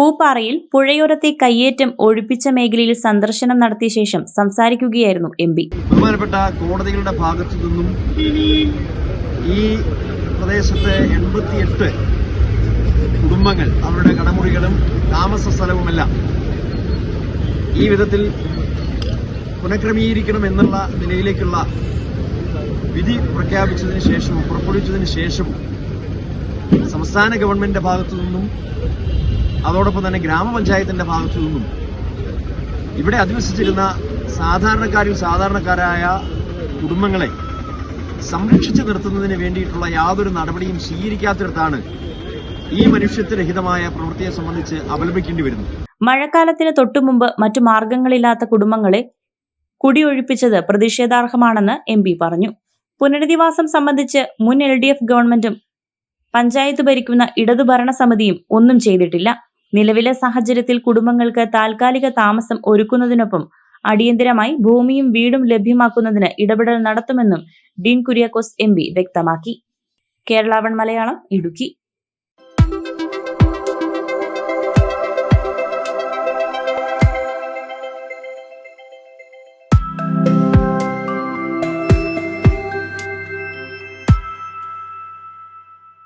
പൂപ്പാറയിൽ പുഴയോരത്തെ കയ്യേറ്റം ഒഴിപ്പിച്ച മേഖലയിൽ സന്ദർശനം നടത്തിയ ശേഷം സംസാരിക്കുകയായിരുന്നു MP. ബഹുമാനപ്പെട്ട കോടതികളുടെ ഭാഗത്തു നിന്നും ഈ പ്രദേശത്തെ 88 കുടുംബങ്ങൾ അവരുടെ കടമുറികളും താമസ സ്ഥലവുമെല്ലാം ഈ വിധത്തിൽ പുനഃക്രമീകരിക്കണം എന്നുള്ള നിലയിലേക്കുള്ള വിധി പ്രഖ്യാപിച്ചതിന് ശേഷവും പുറപ്പെടുവിച്ചതിന് ശേഷവും സംസ്ഥാന ഗവൺമെന്റിന്റെ ഭാഗത്തു നിന്നും അതോടൊപ്പം തന്നെ ഗ്രാമപഞ്ചായത്തിന്റെ ഭാഗത്തു നിന്നും ഇവിടെ അധിവസിച്ചിരുന്ന സാധാരണക്കാരായ കുടുംബങ്ങളെ സംരക്ഷിച്ചു നിർത്തുന്നതിന് വേണ്ടിയിട്ടുള്ള യാതൊരു നടപടിയും സ്വീകരിക്കാത്തിടത്താണ് ഈ മനുഷ്യത്വരഹിതമായ പ്രവൃത്തിയെ സംബന്ധിച്ച് അപലപിക്കേണ്ടി വരുന്നു. മഴക്കാലത്തിന് തൊട്ടുമുമ്പ് മറ്റു മാർഗങ്ങളില്ലാത്ത കുടുംബങ്ങളെ കുടിയൊഴിപ്പിച്ചത് പ്രതിഷേധാർഹമാണെന്ന് MP പറഞ്ഞു. പുനരധിവാസം സംബന്ധിച്ച് മുൻ LDF ഗവൺമെന്റും പഞ്ചായത്ത് ഭരിക്കുന്ന ഇടതു ഭരണസമിതിയും ഒന്നും ചെയ്തിട്ടില്ല. നിലവിലെ സാഹചര്യത്തിൽ കുടുംബങ്ങൾക്ക് താൽക്കാലിക താമസം ഒരുക്കുന്നതിനൊപ്പം അടിയന്തരമായി ഭൂമിയും വീടും ലഭ്യമാക്കുന്നതിന് ഇടപെടൽ നടത്തുമെന്നും ഡീൻ കുര്യാക്കോസ് MP വ്യക്തമാക്കി. കേരള 1 മലയാളം, ഇടുക്കി.